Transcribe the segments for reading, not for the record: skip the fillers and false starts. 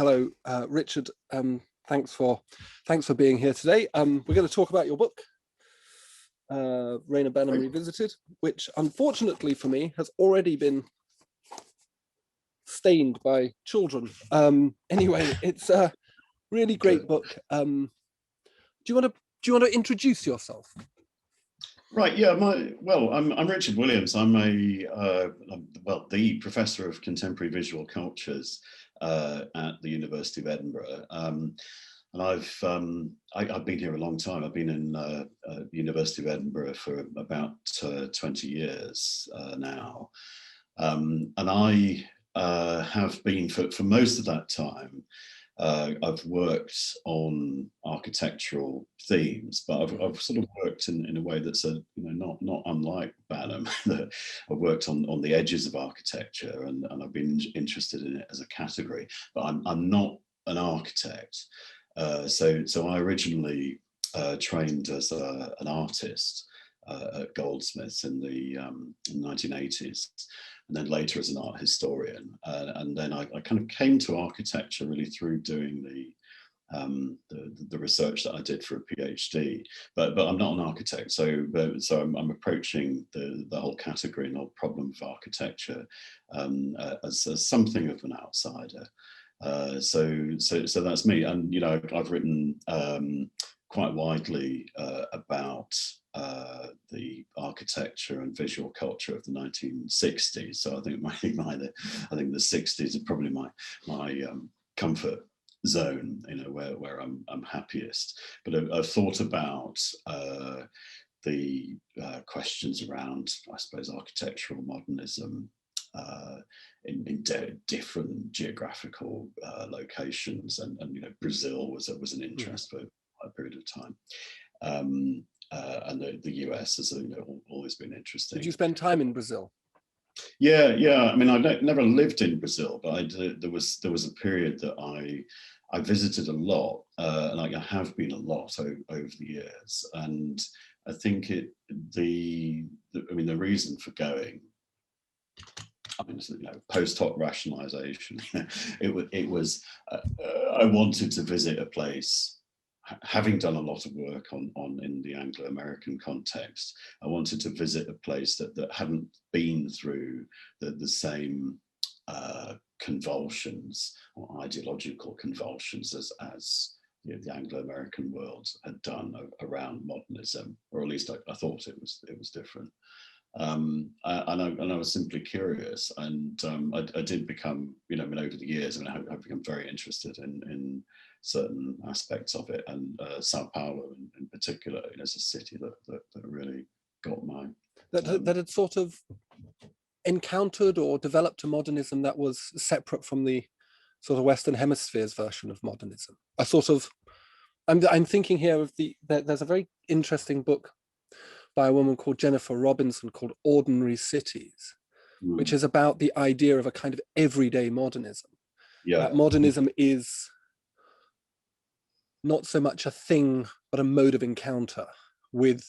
Hello, Richard. Thanks for being here today. We're going to talk about your book, Reyner Banham Revisited, which unfortunately for me has already been stained by children. Anyway, it's a really great book. Do you want to introduce yourself? Right. Yeah. I'm Richard Williams. I'm the professor of contemporary visual cultures at the University of Edinburgh. And I've been here a long time. I've been in the University of Edinburgh for about 20 years now. And I have been for most of that time. I've worked on architectural themes, but I've sort of worked in a way that's not unlike Banham. I've worked on the edges of architecture, and I've been interested in it as a category. But I'm not an architect. So I originally trained as an artist at Goldsmiths in the 1980s. And then later as an art historian, and then I kind of came to architecture really through doing the research that I did for a PhD. But I'm not an architect, so I'm approaching the whole category and whole problem of architecture as something of an outsider. So that's me, and I've written quite widely about the architecture and visual culture of the 1960s. So I think the 60s are probably my comfort zone, where I'm happiest. But I've thought about the questions around, I suppose, architectural modernism in different geographical locations, and Brazil was an interest for a period of time. And the US has always been interesting. Did you spend time in Brazil? Yeah. I mean, I've never lived in Brazil, but there was a period that I visited a lot, and I have been a lot over the years. And I think the reason for going, post hoc rationalization. It was I wanted to visit a place. Having done a lot of work on in the Anglo-American context, I wanted to visit a place that hadn't been through the same convulsions or ideological convulsions as the Anglo-American world had done around modernism, or at least I thought it was different. And I was simply curious, and I did become, over the years, I've become very interested in certain aspects of it, and Sao Paulo in particular is a city that really got my that had sort of encountered or developed a modernism that was separate from the sort of Western Hemisphere's version of modernism. I'm thinking here of there's a very interesting book by a woman called Jennifer Robinson called Ordinary Cities, which is about the idea of a kind of everyday modernism. Yeah. That modernism is not so much a thing, but a mode of encounter with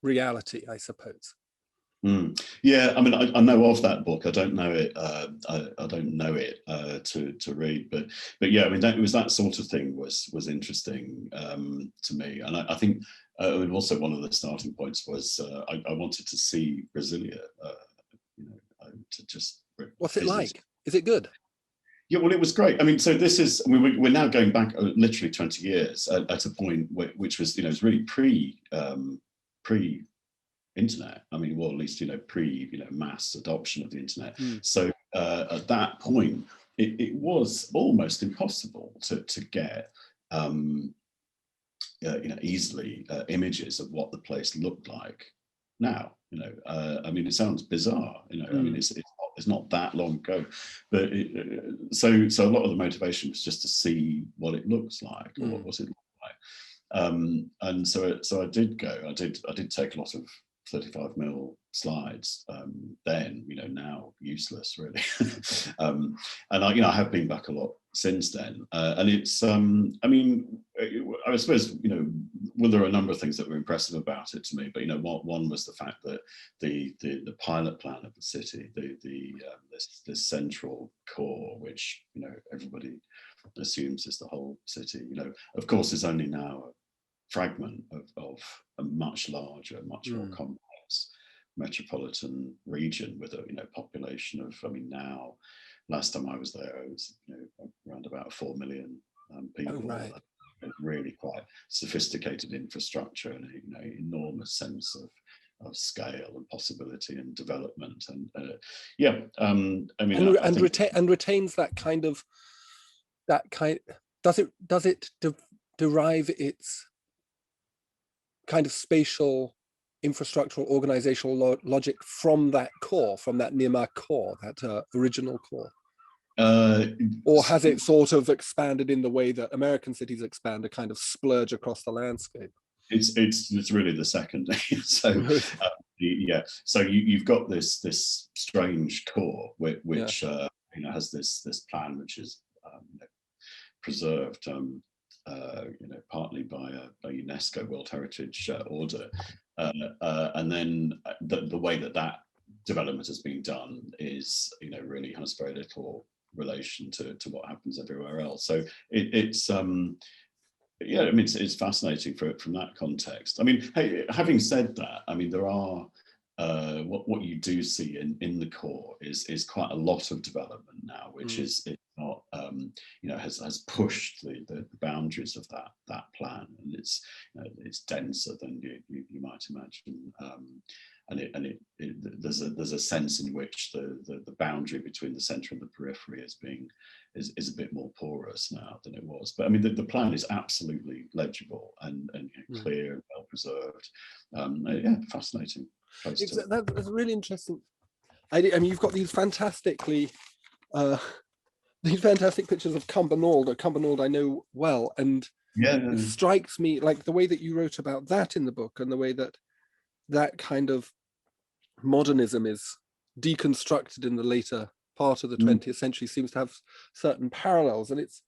reality, I suppose. Yeah, I know of that book. I don't know it. I don't know it to read, but yeah, it was that sort of thing was interesting to me, and I think also one of the starting points was I wanted to see Brasilia. To just. What's it like? Is it good? Yeah, well, it was great. So this is, we're now going back literally 20 years at a point which was, it was really pre-internet. Well, at least, mass adoption of the internet. So at that point, it was almost impossible to get, easily images of what the place looked like now. It sounds bizarre. It's not that long ago, but so a lot of the motivation was just to see what it looks like, or what it looked like. And so I did go. I did take a lot of 35mm slides then, now useless really. And I have been back a lot since then, and it's I suppose there are a number of things that were impressive about it to me, but one was the fact that the pilot plan of the city, this central core, which everybody assumes is the whole city. Of course, it's only now a fragment of a much larger, much more complex metropolitan region with a population of, now, last time I was there, it was around about 4 million people. Oh, right. Really quite sophisticated infrastructure and enormous sense of scale and possibility and development, and and retains that kind of does it derive its kind of spatial infrastructural organizational logic from that core, from that Nehemiah core, that original core? Or has it sort of expanded in the way that American cities expand, a kind of splurge across the landscape? It's really the second. So so you've got this strange core which has this plan which is preserved partly by a UNESCO World Heritage Order, and then the way that development has been done is really has very little relation to what happens everywhere else. So it's it's fascinating from that context. Hey, having said that, there are what you do see in the core is quite a lot of development now, which is not has pushed the boundaries of that plan, and it's denser than you might imagine. And there's a sense in which the boundary between the centre and the periphery is a bit more porous now than it was. But the plan is absolutely legible and clear, well preserved. Fascinating. That's really interesting. You've got these fantastic pictures of Cumbernauld I know well, and it strikes me like the way that you wrote about that in the book, and the way that kind of modernism is deconstructed in the later part of the 20th century seems to have certain parallels. And it's,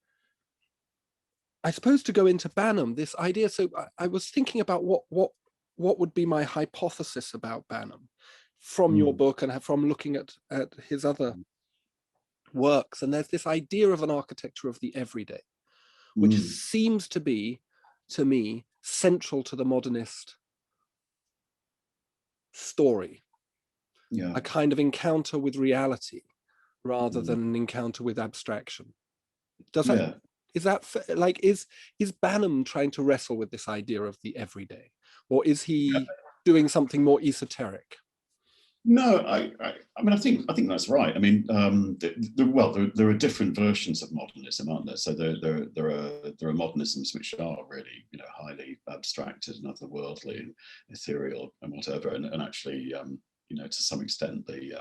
I suppose, to go into Banham, this idea. So I was thinking about what would be my hypothesis about Banham from your book and from looking at his other works. And there's this idea of an architecture of the everyday, which seems to be, to me, central to the modernist story. A kind of encounter with reality rather than an encounter with abstraction. Is Banham trying to wrestle with this idea of the everyday, or is he doing something more esoteric? No, I think that's right. There are different versions of modernism, aren't there? So there are modernisms which are really highly abstracted and otherworldly and ethereal and whatever, and actually to some extent the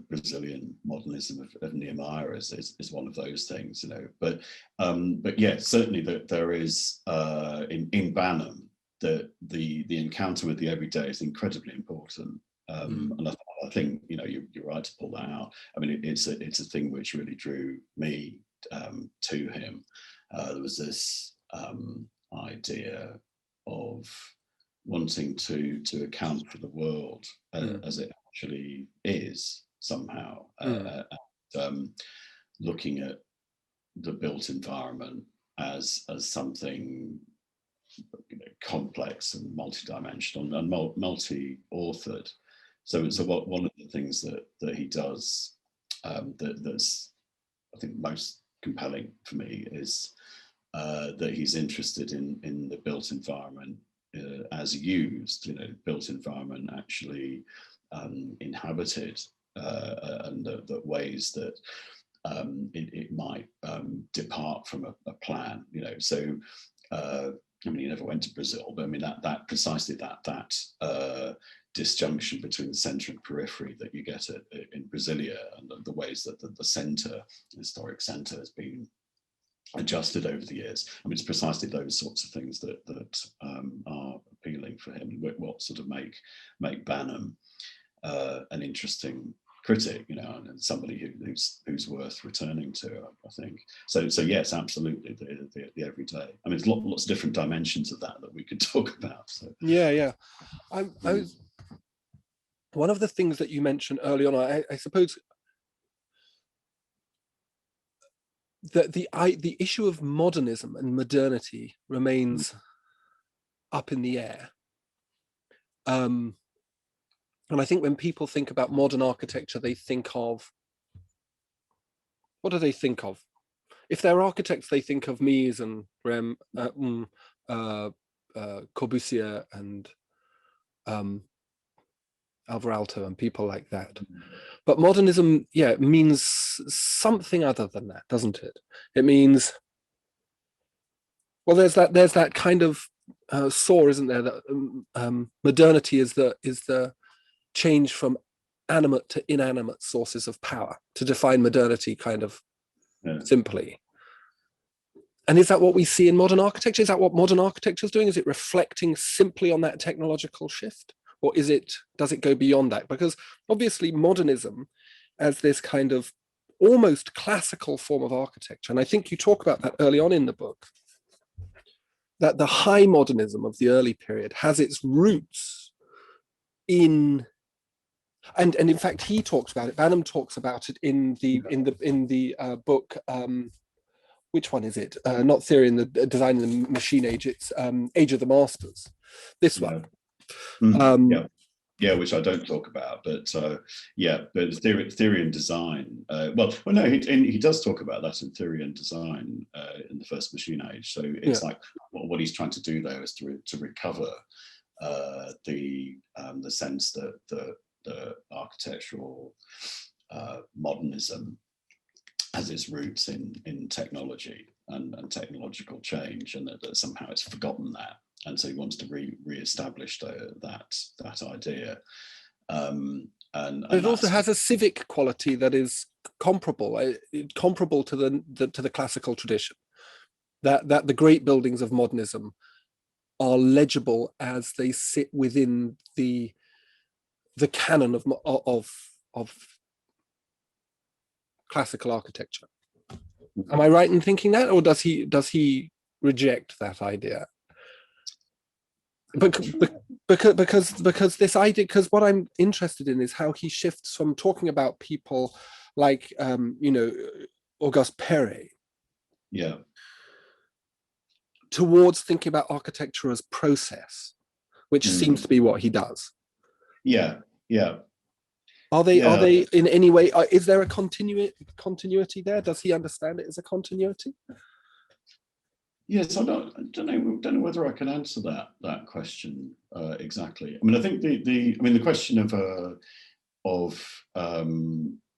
Brazilian modernism of Nehemiah is one of those things, But certainly that there is in Banham the encounter with the everyday is incredibly important, and I think you're right to pull that out. It's a thing which really drew me to him. There was this idea of wanting to account for the world as it actually is somehow, looking at the built environment as something complex and multidimensional and multi-authored. So one of the things that he does that's I think most compelling for me is that he's interested in the built environment as used, built environment actually inhabited, and the ways that it might depart from a plan, So he never went to Brazil, but that precisely that disjunction between the centre and periphery that you get in Brasilia, and the ways that the centre, historic centre, has been adjusted over the years. It's precisely those sorts of things that are appealing for him. What sort of make Banham an interesting critic, and somebody who's worth returning to, I think. So yes, absolutely, the everyday. There's lots of different dimensions of that we could talk about. So. Yeah. I was one of the things that you mentioned early on. I suppose the issue of modernism and modernity remains up in the air. And I think when people think about modern architecture, they think of, what do they think of? If they're architects, they think of Mies and Corbusier and Alvar Aalto and people like that. But modernism, yeah, means something other than that, doesn't it? It means, well, there's that kind of saw, isn't there, that modernity is the change from animate to inanimate sources of power, to define modernity kind of simply. And is that what we see in modern architecture? Is that what modern architecture is doing? Is it reflecting simply on that technological shift? Or does it go beyond that? Because obviously modernism as this kind of almost classical form of architecture, and I think you talk about that early on in the book, that the high modernism of the early period has its roots in, and in fact he talks about it, Banham talks about it in the book, which one is it? Not Theory in the Design of the Machine Age, it's Age of the Masters, this one. Which I don't talk about, but but theory and design. No, he does talk about that in Theory and Design in the First Machine Age. So it's like what he's trying to do there is to recover the sense that the architectural modernism has its roots in technology and technological change, and that somehow it's forgotten that. And so he wants to re-establish that idea. And it also has a civic quality that is comparable to the classical tradition. That the great buildings of modernism are legible as they sit within the canon of classical architecture. Am I right in thinking that, or does he reject that idea? Because this idea, because what I'm interested in is how he shifts from talking about people like Auguste Perret, towards thinking about architecture as process, which seems to be what he does. Are they in any way? Is there a continuity there? Does he understand it as a continuity? Yes, I don't know whether I can answer that question exactly. I mean, I think the question of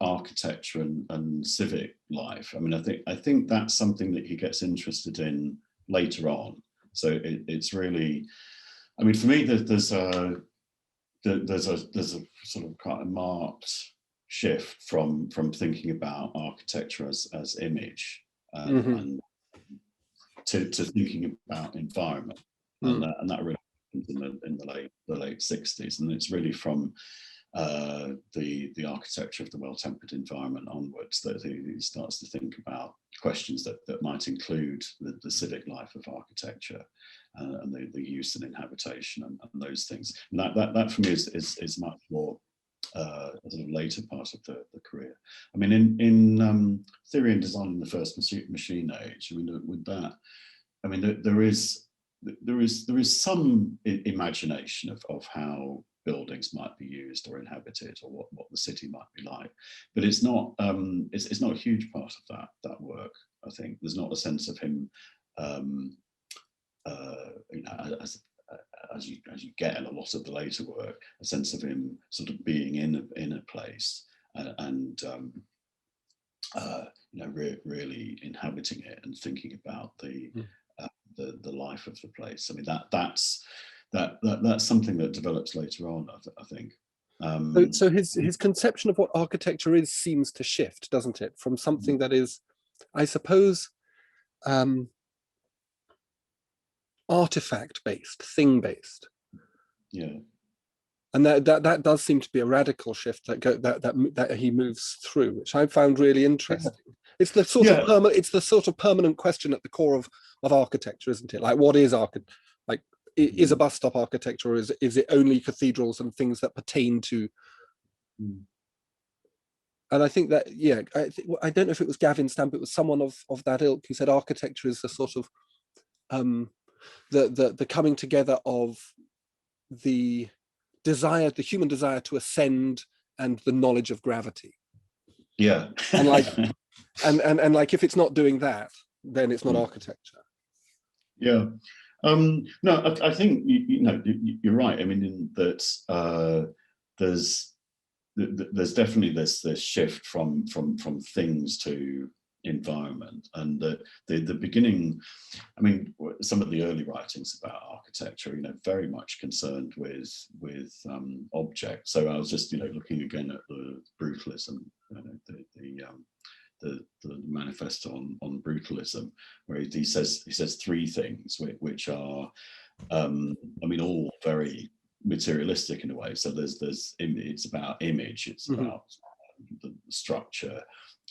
architecture and civic life. I mean, I think that's something that he gets interested in later on. So it's really, I mean, for me, there's a sort of quite a marked shift from thinking about architecture as image and to thinking about environment, and that really happened in the late 60s, and it's really from the architecture of the well-tempered environment onwards that he starts to think about questions that might include the civic life of architecture and the use and inhabitation and those things. And that for me is much more a sort of later part of the career. I mean, in Theory and Design in the First Machine Age, I mean, with that, I mean, there is some imagination of how buildings might be used or inhabited, or what the city might be like, but it's not a huge part of that work. I think there's not a sense of him, as you get in a lot of the later work, a sense of him sort of being in a place and really inhabiting it and thinking about the life of the place. I mean, that's something that develops later on, I think. So his conception of what architecture is seems to shift, doesn't it, from something that is, I suppose, artifact-based, thing-based. Yeah. And that does seem to be a radical shift that he moves through, which I found really interesting. It's the sort of permanent question at the core of architecture, isn't it? Like, what is architecture? Like, is a bus stop architecture, or is it only cathedrals and things that pertain to And I think that, yeah, I don't know if it was Gavin Stamp, it was someone of that ilk who said architecture is the sort of the coming together of the desire, the human desire to ascend, and the knowledge of gravity. Yeah. And like, and like, if it's not doing that, then it's not architecture. Yeah. No, I think you know you're right. I mean, in that there's definitely this shift from things to environment, and the beginning. I mean, some of the early writings about architecture, you know, very much concerned with objects. So I was just, you know, looking again at the brutalism, you know, the manifesto on brutalism, where he says three things which are, I mean, all very materialistic in a way. So it's about image, it's about the structure,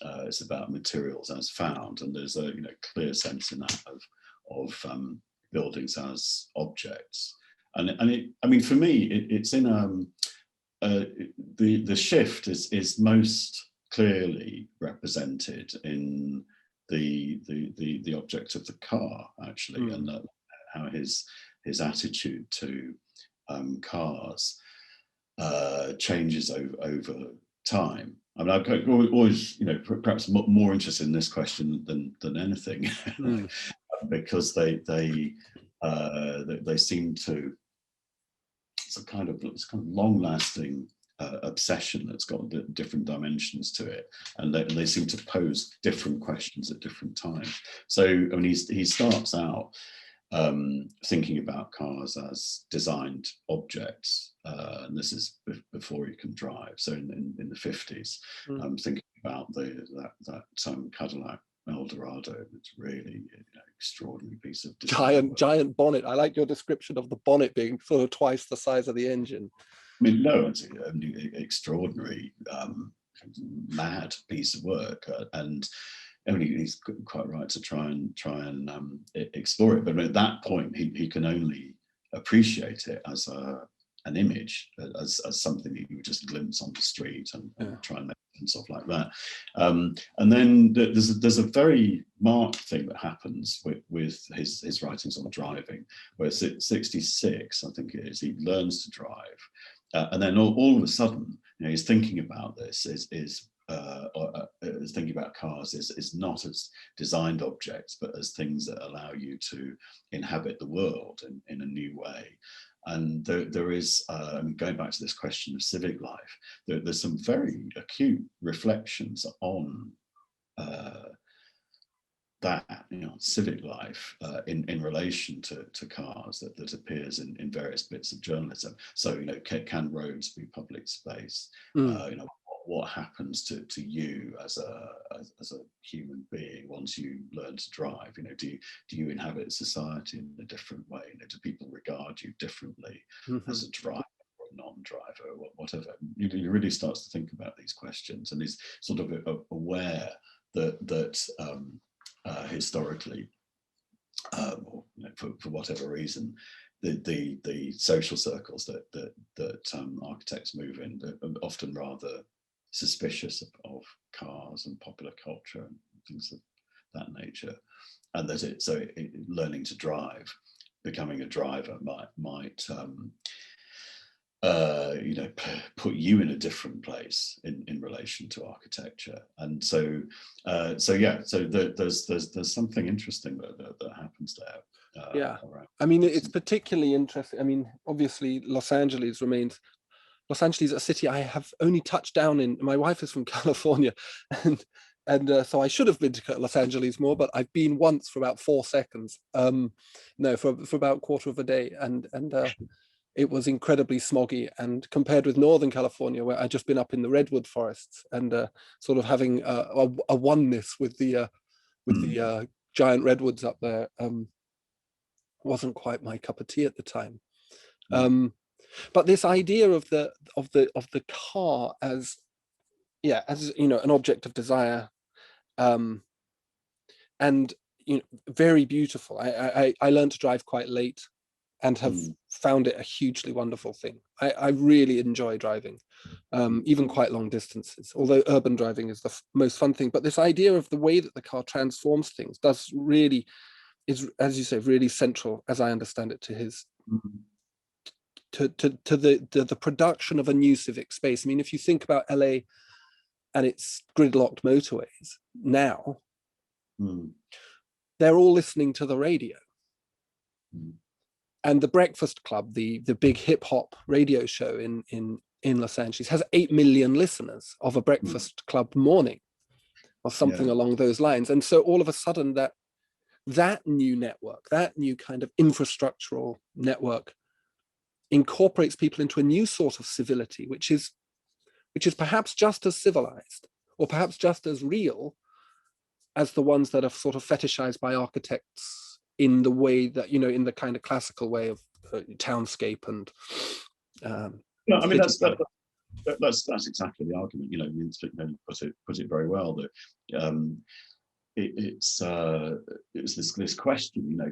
it's about materials as found, and there's a, you know, clear sense in that of buildings as objects. And it, I mean, for me, it's in the shift is most clearly represented in the object of the car, actually, and how his attitude to cars changes over time. I mean, I've always, you know, perhaps more interested in this question than anything, because they seem to, it's kind of long-lasting obsession that's got different dimensions to it, and they seem to pose different questions at different times. So, I mean, he starts out thinking about cars as designed objects, and this is before you can drive. So in the 50s, thinking about that Cadillac Eldorado. It's really an extraordinary piece of design. Giant bonnet. I like your description of the bonnet being sort of twice the size of the engine. I mean, no, it's an extraordinary, mad piece of work, and I mean, he's quite right to try and explore it. But at that point, he can only appreciate it as an image, as something that you would just glimpse on the street and try and make sense of like that. And then there's a very marked thing that happens with his writings on driving, where 66, I think it is, he learns to drive. And then all of a sudden, you know, he's thinking about this, is thinking about cars is not as designed objects, but as things that allow you to inhabit the world in a new way. And there is, going back to this question of civic life, there's some very acute reflections on that, you know, civic life in relation to cars that appears in various bits of journalism. So, you know, can roads be public space? You know, what happens to you as a human being once you learn to drive? You know, do you inhabit society in a different way? You know, do people regard you differently as a driver or a non-driver, or whatever? He really starts to think about these questions, and he's sort of aware that historically, or, you know, for whatever reason, the social circles that architects move in, are often rather suspicious of cars and popular culture and things of that nature, and that learning to drive, becoming a driver might you know, put you in a different place in relation to architecture. And so there's something interesting that happens there. I mean, it's particularly interesting. I mean, obviously Los Angeles is a city I have only touched down in. My wife is from California, and so I should have been to Los Angeles more, but I've been once for about 4 seconds. No, for about a quarter of a day, and it was incredibly smoggy. And compared with Northern California, where I'd just been up in the redwood forests and sort of having a oneness with the giant redwoods up there, wasn't quite my cup of tea at the time. But this idea of the car as you know, an object of desire, and you know, very beautiful. I learned to drive quite late, and have found it a hugely wonderful thing. I really enjoy driving, even quite long distances, although urban driving is the most fun thing. But this idea of the way that the car transforms things is, as you say, really central, as I understand it, to his to the production of a new civic space. I mean, if you think about LA and its gridlocked motorways now, they're all listening to the radio. And the Breakfast Club, the big hip hop radio show in Los Angeles, has 8 million listeners of a Breakfast Club morning or something along those lines. And so all of a sudden that new network, that new kind of infrastructural network incorporates people into a new sort of civility, which is perhaps just as civilized or perhaps just as real as the ones that are sort of fetishized by architects in the way that, you know, in the kind of classical way of townscape and yeah, I mean that's exactly the argument. You know, you put it very well that it's this question. You know,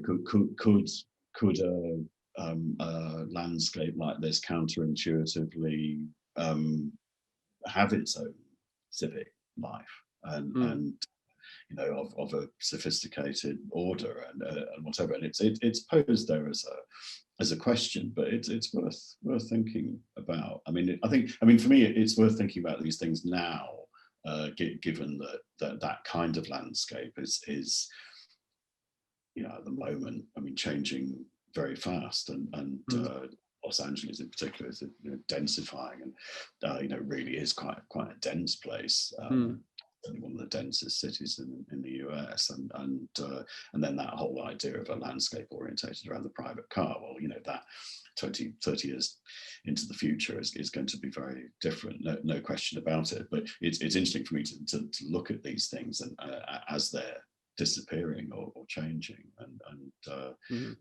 could a landscape like this counterintuitively have its own civic life and you know, of a sophisticated order and whatever, and it's posed there as a question, but it's worth thinking about. I mean, for me, it's worth thinking about these things now, given that kind of landscape is you know, at the moment, I mean, changing very fast, and Los Angeles in particular is, you know, densifying, and you know, really is quite a dense place. One of the densest cities in the US, and then that whole idea of a landscape orientated around the private car. Well, you know, that 20, 30 years into the future is going to be very different, no question about it. But it's interesting for me to look at these things and as they're disappearing or changing, and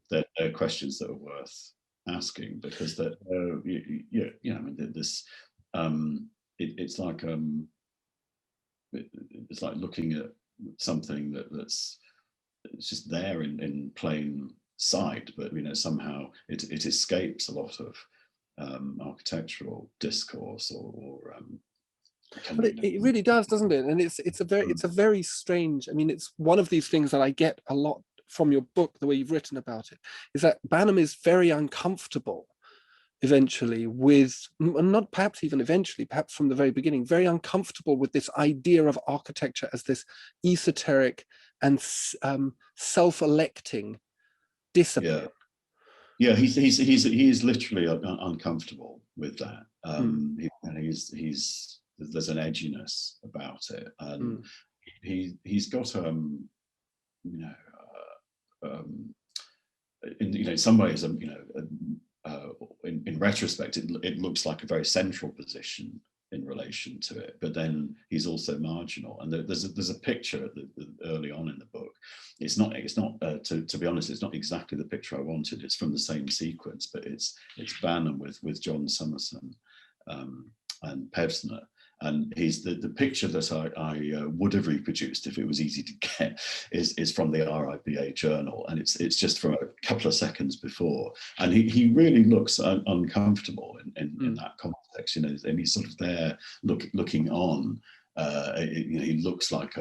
they're questions that are worth asking, because that you know, I mean, this it's like looking at something that's just there in plain sight, but you know, somehow it escapes a lot of architectural discourse or but it really does, doesn't it? And it's a very strange, I mean, it's one of these things that I get a lot from your book, the way you've written about it, is that Banham is very uncomfortable eventually with, not perhaps even eventually, perhaps from the very beginning, very uncomfortable with this idea of architecture as this esoteric and self-electing discipline. Yeah, he's literally uncomfortable with that. There's an edginess about it, and he's got you know, in some ways, you know, in retrospect, it looks like a very central position in relation to it, but then he's also marginal. And there's a picture early on in the book. It's not to be honest, it's not exactly the picture I wanted. It's from the same sequence, but it's Banham with John Summerson and Pevsner. And the picture that I would have reproduced if it was easy to get is from the RIBA journal, and it's just from a couple of seconds before, and he really looks uncomfortable in that context, you know, and he's sort of there looking on. You know, he looks like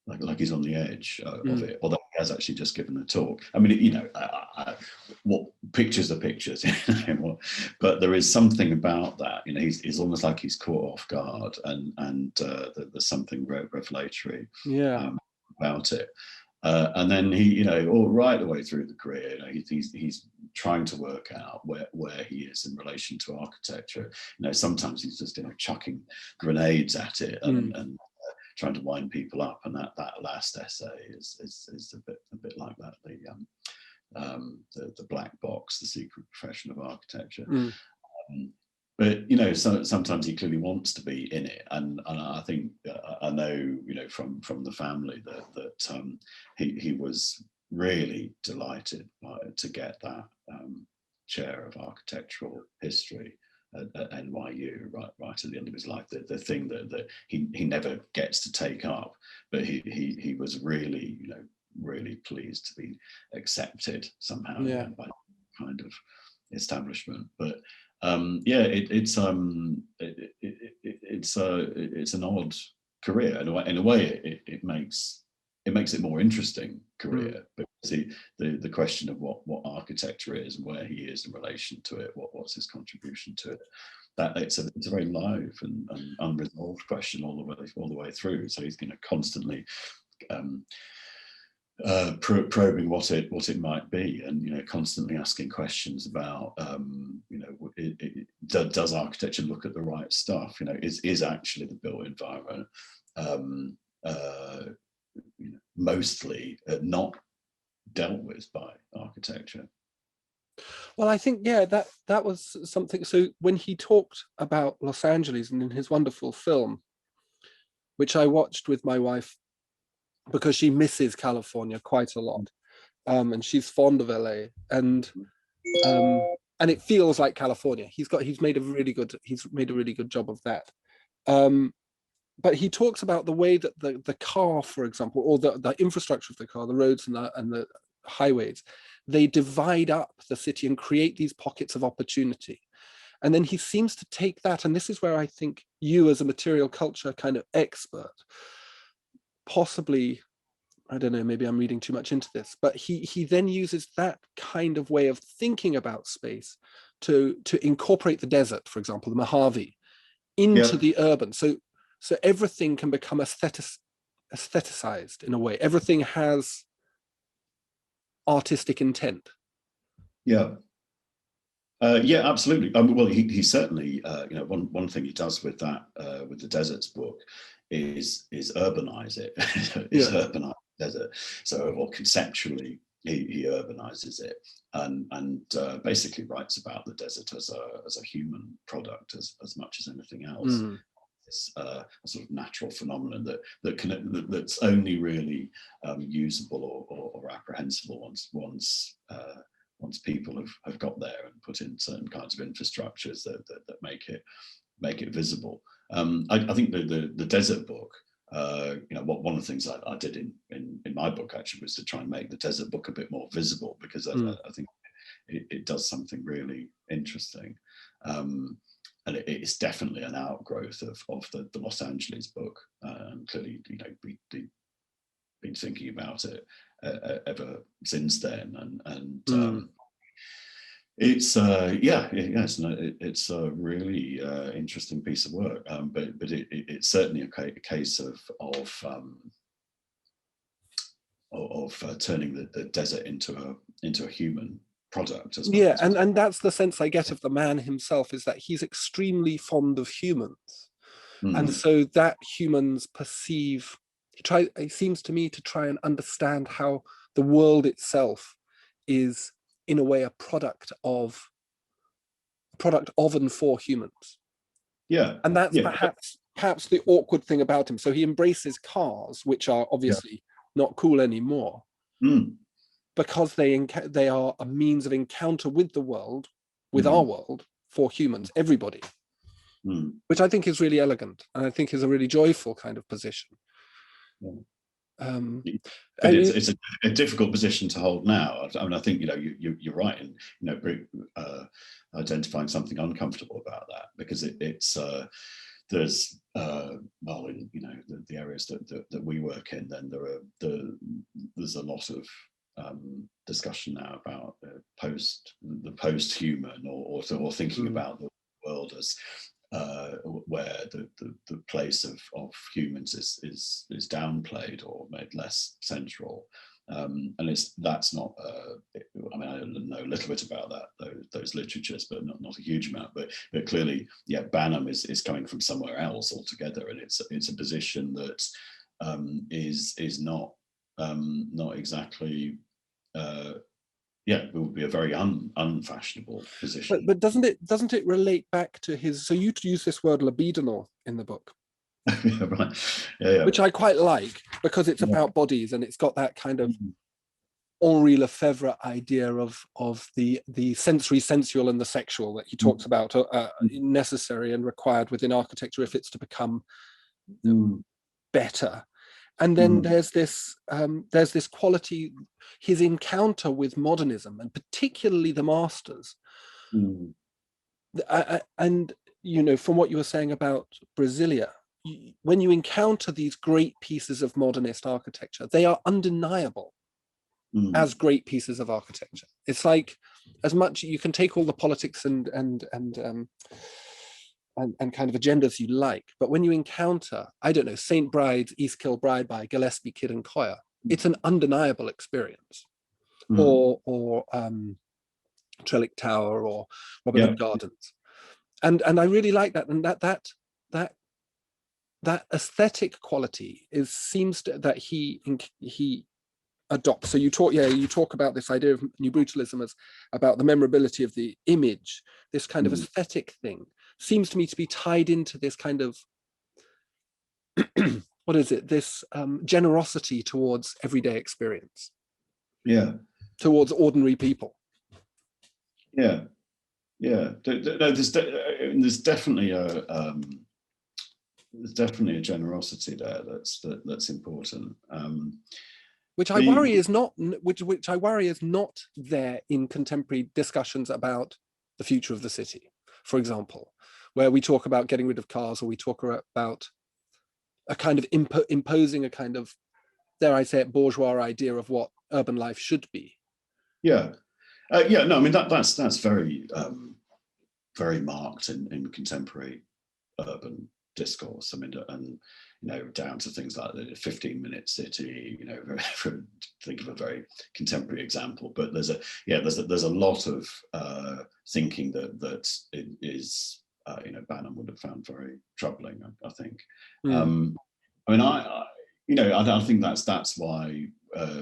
like he's on the edge of it, although he has actually just given a talk. I mean, you know, what pictures are pictures, but there is something about that. You know, he's almost like he's caught off guard, and there's something revelatory about it. And then he, you know, all right the way through the career, you know, he's trying to work out where he is in relation to architecture. You know, sometimes he's just, you know, chucking grenades at it and trying to wind people up, and that last essay is a bit like that, the black box, the secret profession of architecture. But you know, sometimes he clearly wants to be in it, and I think I know, you know, from the family that he was really delighted to get that chair of architectural history at NYU right at the end of his life, the thing that he never gets to take up, but he was really, you know, really pleased to be accepted somehow, Yeah. by kind of establishment. But it's an odd career. In a way, it makes it more interesting career, because the question of what architecture is and where he is in relation to it, what's his contribution to it, that it's a very live and unresolved question all the way through. So he's constantly probing what it might be, and constantly asking questions about does architecture look at the right stuff? Is actually the built environment mostly not dealt with by architecture? Well, I think, yeah, that was something. So when he talked about Los Angeles, and in his wonderful film, which I watched with my wife because she misses California quite a lot, and she's fond of LA, and it feels like California. He's made a really good job of that. But he talks about the way that the car, for example, or the infrastructure of the car, the roads and the highways, they divide up the city and create these pockets of opportunity. And then he seems to take that, and this is where I think you, as a material culture kind of expert, possibly, I don't know, maybe I'm reading too much into this, but he then uses that kind of way of thinking about space to incorporate the desert, for example, the Mojave, into the urban. So everything can become aestheticized in a way. Everything has artistic intent. Absolutely. Well, he certainly, one thing he does with that, with the deserts book, is urbanize it. Urbanize the desert. So, or conceptually, he urbanizes it, and basically writes about the desert as a human product as much as anything else. It's a sort of natural phenomenon that's only really usable or apprehensible once people have got there and put in certain kinds of infrastructures that make it visible. I think the desert book, one of the things I did in my book actually was to try and make the desert book a bit more visible, because I think it does something really interesting. And it's definitely an outgrowth of the Los Angeles book. And clearly, we've been thinking about it ever since then. And it's it's a really interesting piece of work. But it's certainly a case of turning the desert into a human product as well. And that's the sense I get of the man himself, is that he's extremely fond of humans. And so that humans perceive, it seems to me, to try and understand how the world itself is in a way a product of and for humans. And that's perhaps the awkward thing about him. So he embraces cars, which are obviously not cool anymore, because they are a means of encounter with the world, with our world, for humans, everybody, which I think is really elegant, and I think is a really joyful kind of position. But it's a difficult position to hold now. I mean, I think you're right in identifying something uncomfortable about that, because it's there's in the areas that we work in, then there's a lot of discussion now about the post-human, or thinking about the world as where the place of humans is downplayed or made less central. And that's not. I mean, I know a little bit about those literatures, but not a huge amount. But clearly, Banham is coming from somewhere else altogether, and it's a position that is not exactly. It would be a very unfashionable position. But doesn't it relate back to his? So you use this word libidinal in the book. Right. Which I quite like, because it's about bodies, and it's got that kind of Henri Lefebvre idea of the sensory, sensual, and the sexual that he talks about, necessary and required within architecture if it's to become better. And then there's this quality, his encounter with modernism, and particularly the masters. And from what you were saying about Brasilia, when you encounter these great pieces of modernist architecture, they are undeniable as great pieces of architecture. It's like, as much you can take all the politics and kind of agendas you like, but when you encounter, I don't know, St. Bride's East Kilbride by Gillespie, Kidd and Coyer, it's an undeniable experience. Or Trellick Tower, or Robin Hood Gardens, and I really like that, and that aesthetic quality seems that he adopts. So you talk about this idea of New Brutalism as about the memorability of the image. This kind of aesthetic thing seems to me to be tied into this kind of what is it? This generosity towards everyday experience. Towards ordinary people. There's definitely a generosity there that's important. Which I worry is not there in contemporary discussions about the future of the city, for example, where we talk about getting rid of cars, or we talk about a kind of imposing a kind of, dare I say it, bourgeois idea of what urban life should be. No, I mean that's very very marked in contemporary urban discourse. I mean, and down to things like the 15-minute city. Think of a very contemporary example, but there's a lot of thinking that it is Banham would have found very troubling. I think. I mean, I think that's why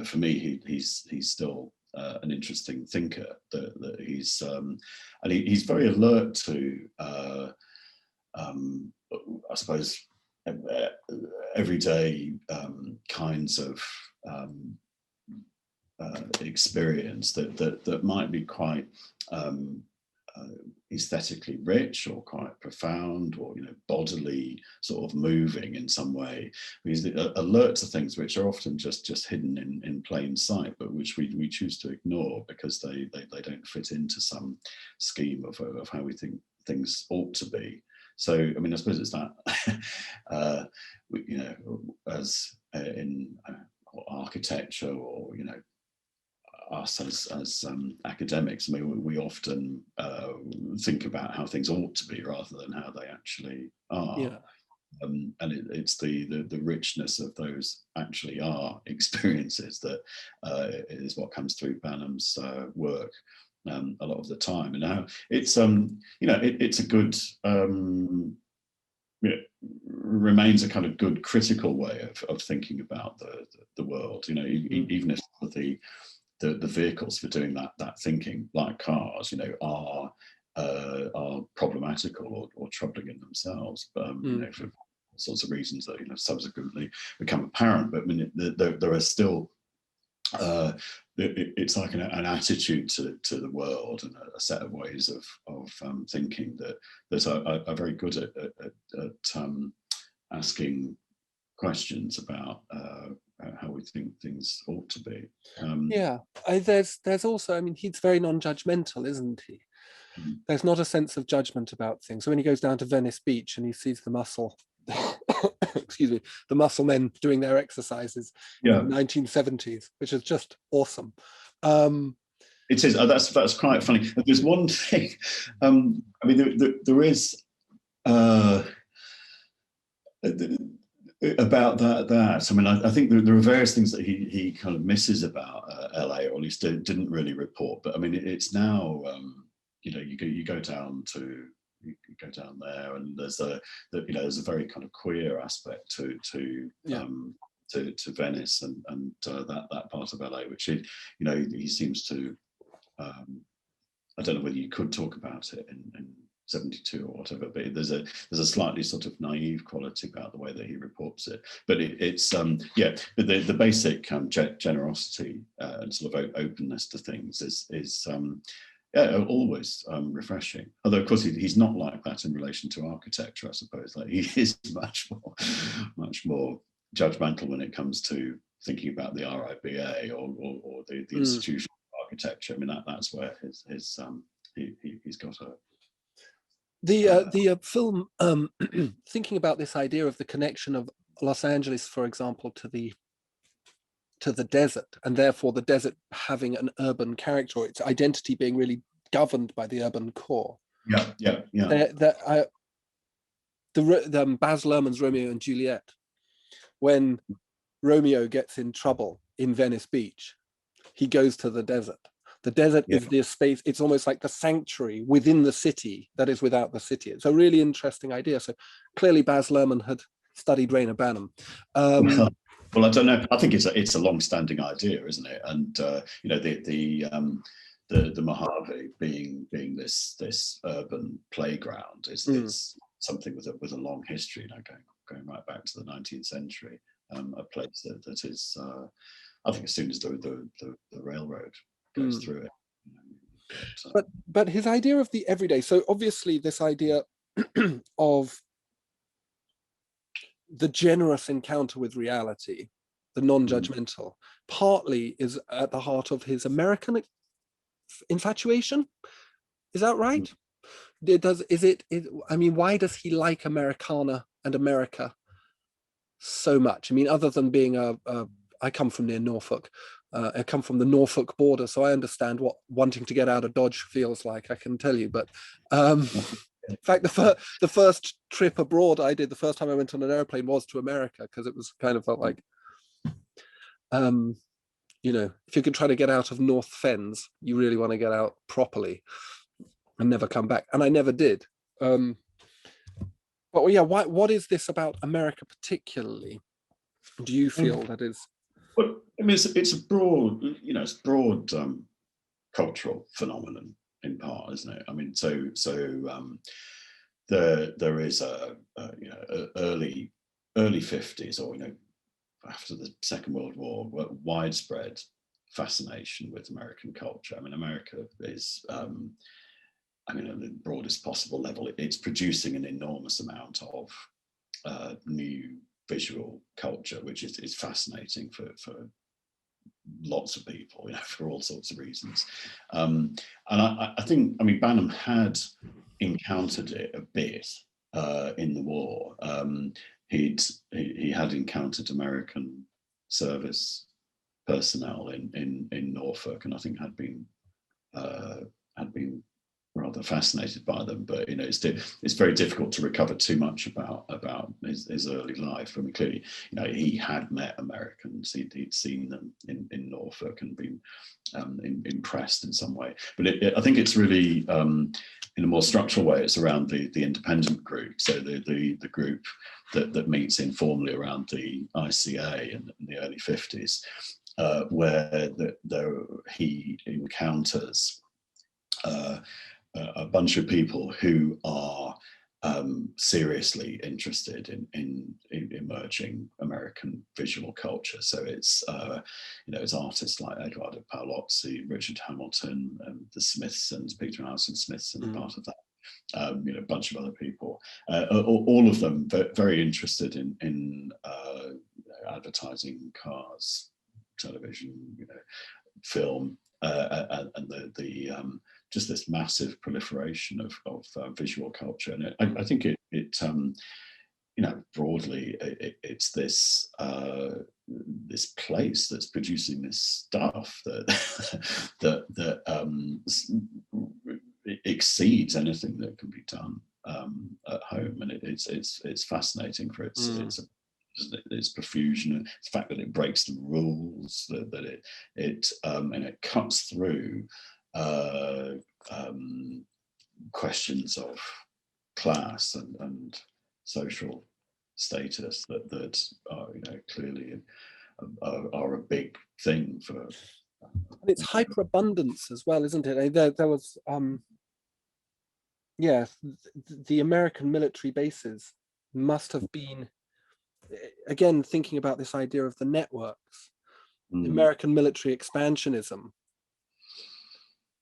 for me he's still an interesting thinker. That he's and he's very alert to I suppose everyday kinds of experience that might be quite aesthetically rich, or quite profound, or bodily sort of moving in some way. He's alert to things which are often just hidden in plain sight, but which we choose to ignore because they don't fit into some scheme of how we think things ought to be. So I mean, I suppose it's that as in architecture, or us as academics, I mean, we often think about how things ought to be rather than how they actually are. And it's the richness of those actually are experiences that is what comes through Banham's work a lot of the time. And how it's it's a good remains a kind of good critical way of thinking about the world. Even if the vehicles for doing that thinking, like cars, are problematical or troubling in themselves, for all sorts of reasons that subsequently become apparent. But I mean, there are still it's like an attitude to the world, and a set of ways of thinking that are very good at asking questions about how we think things ought to be. There's also, I mean, he's very non-judgmental, isn't he? There's not a sense of judgment about things. So when he goes down to Venice Beach and he sees the muscle men doing their exercises in the 1970s, which is just awesome. It is. That's quite funny. There's one thing. I mean, there is about that. I mean, I think there are various things that he kind of misses about LA, or at least didn't really report. But I mean, it's now you go down there, and there's a very kind of queer aspect to Venice and that part of LA, which he seems to. I don't know whether you could talk about it in 72 or whatever, but there's a slightly sort of naive quality about the way that he reports it. But it's but the basic generosity and sort of openness to things is always refreshing. Although of course he's not like that in relation to architecture, I suppose. Like he is much more judgmental when it comes to thinking about the RIBA or the institutional architecture. I mean, that's where he's got a the film thinking about this idea of the connection of Los Angeles, for example, to the desert, and therefore the desert having an urban character, or its identity being really governed by the urban core. Yeah. The Baz Luhrmann's Romeo and Juliet, when Romeo gets in trouble in Venice Beach, he goes to the desert. The desert is the space, it's almost like the sanctuary within the city that is without the city. It's a really interesting idea. So clearly Baz Luhrmann had studied Reyner Banham. Well, I don't know. I think it's a long-standing idea, isn't it? And you know, the Mojave being this urban playground is something with a long history. You know, going right back to the 19th century. A place that is, I think, as soon as the railroad goes through it. But his idea of the everyday. So obviously, this idea of the generous encounter with reality, the non-judgmental, partly is at the heart of his American infatuation. Is that right? I mean, why does he like Americana and America so much? I mean, other than being I come from near Norfolk. I come from the Norfolk border, so I understand what wanting to get out of Dodge feels like, I can tell you. But in fact, the first trip abroad I did, the first time I went on an airplane, was to America, because it was kind of felt like, you know, if you could try to get out of North Fens, you really want to get out properly and never come back. And I never did. But yeah, what is this about America particularly? Do you feel that is? Well, I mean, it's a broad, you know, it's broad cultural phenomenon in part, isn't it? I mean, so there is a you know, early 50s, or, you know, after the Second World War, widespread fascination with American culture. I mean, America is, I mean, at the broadest possible level, it's producing an enormous amount of new visual culture, which is fascinating for lots of people, you know, for all sorts of reasons. And I think, I mean, Banham had encountered it a bit in the war. He had encountered American service personnel in Norfolk, and I think had been rather fascinated by them. But, you know, it's very difficult to recover too much about his early life. I mean, clearly, you know, he had met Americans, he'd seen them in Norfolk and been impressed in some way. But I think it's really, in a more structural way, it's around the independent group. So the group that meets informally around the ICA in the early 50s, where he encounters a bunch of people who are seriously interested in emerging American visual culture. So it's you know, it's artists like Eduardo Paolozzi, Richard Hamilton, the Smithsons, Peter and Alison Smithson, part of that. You know, a bunch of other people, all of them very interested in you know, advertising, cars, television, you know, film, and the just this massive proliferation of visual culture. And I think it you know, broadly, it's this this place that's producing this stuff that exceeds anything that can be done at home, and it's fascinating for its profusion, and the fact that it breaks the rules, that it cuts through questions of class and social status that are, you know, clearly are a big thing for. And it's hyperabundance as well, isn't it? There was yeah, the American military bases must have been, again, thinking about this idea of the networks, American military expansionism.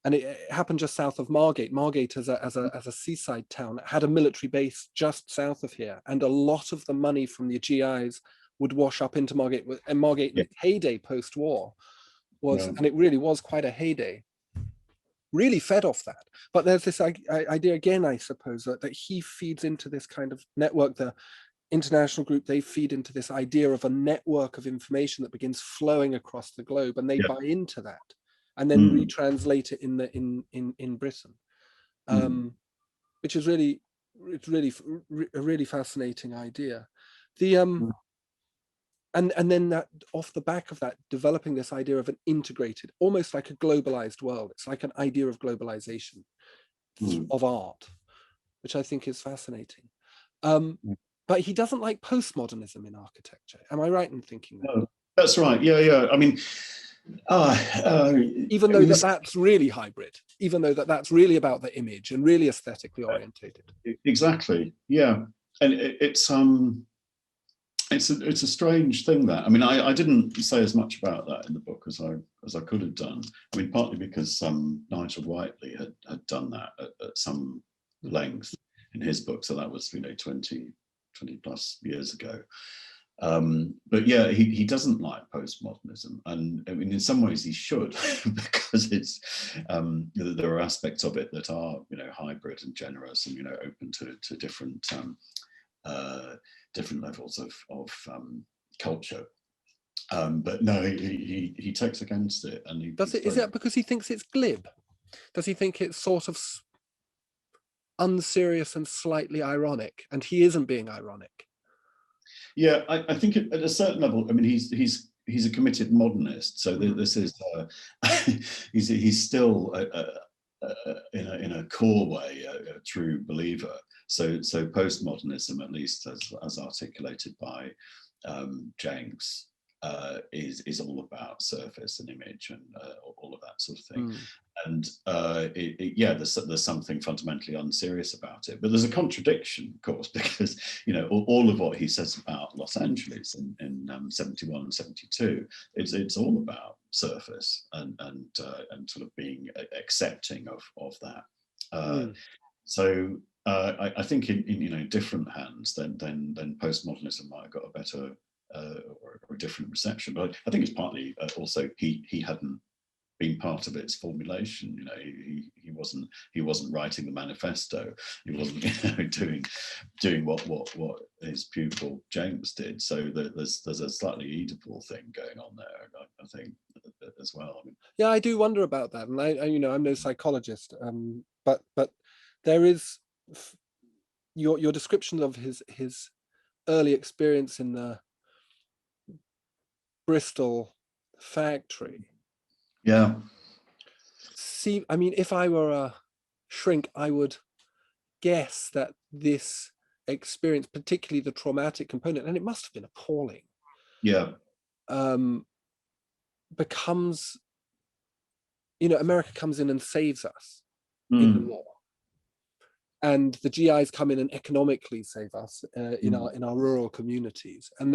And it happened just south of Margate. Margate, as a seaside town, had a military base just south of here, and a lot of the money from the GIs would wash up into Margate, and Margate in its heyday post-war was, Yeah. and it really was quite a heyday, really fed off that. But there's this idea again, I suppose, that he feeds into this kind of network. The international group, they feed into this idea of a network of information that begins flowing across the globe, and they buy into that and then retranslate it in Britain, which is really, it's really a really fascinating idea. The and then that, off the back of that, developing this idea of an integrated, almost like a globalized world. It's like an idea of globalization of art, which I think is fascinating. But he doesn't like postmodernism in architecture. Am I right in thinking that? No, that's right. Yeah. I mean, even though that's really hybrid, even though that's really about the image and really aesthetically orientated. Exactly. Yeah, and it's a strange thing that, I mean, I didn't say as much about that in the book as I could have done. I mean, partly because Nigel Whiteley had done that at some length in his book, so that was 20 plus years ago. But yeah, he doesn't like postmodernism, and I mean, in some ways he should, because it's there are aspects of it that are hybrid and generous and open to different different levels of culture. But no, he takes against it, and is that because he thinks it's glib? Does he think it's sort of unserious and slightly ironic, and he isn't being ironic? Yeah, I think at a certain level, I mean, he's a committed modernist, so this is he's still in a core way a true believer. So postmodernism, at least as articulated by Jenks, is all about surface and image and all of that sort of thing. And there's something fundamentally unserious about it. But there's a contradiction, of course, because all of what he says about Los Angeles in 71 and 72, it's all about surface and sort of being accepting of that. So I think in different hands, then postmodernism might have got a better or a different reception. But I think it's partly also he hadn't been part of its formulation. He wasn't writing the manifesto. He wasn't doing what his pupil James did. So there's a slightly Oedipal thing going on there, I think, as well. I mean, yeah, I do wonder about that, and I'm no psychologist, but there is your description of his early experience in the Bristol factory. Yeah. See, I mean, if I were a shrink, I would guess that this experience, particularly the traumatic component, and it must have been appalling. Yeah. Becomes, America comes in and saves us in the war, and the GIs come in and economically save us in our rural communities, and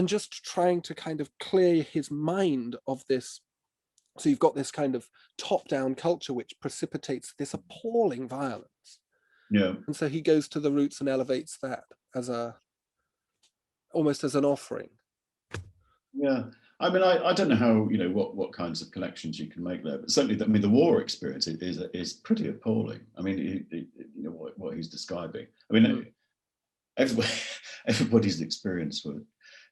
just trying to kind of clear his mind of this. So you've got this kind of top-down culture which precipitates this appalling violence. Yeah. And so he goes to the roots and elevates that as almost as an offering. Yeah. I mean, I don't know how, what kinds of connections you can make there, but certainly, I mean, the war experience is pretty appalling. I mean, what he's describing. I mean, everybody's experience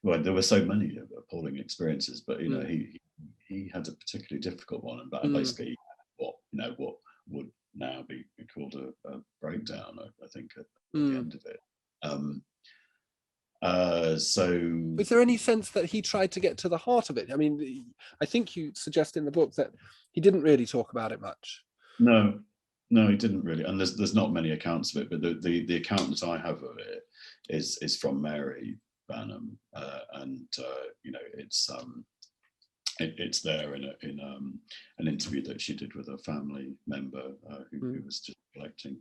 there were so many appalling experiences, but he had a particularly difficult one, and basically what would now be called a breakdown, I think, at the end of it. So is there any sense that he tried to get to the heart of it? I mean, I think you suggest in the book that he didn't really talk about it much. No, he didn't really, and there's not many accounts of it, but the account that I have of it is from Reyner Banham, and it's there in an interview that she did with a family member who was just collecting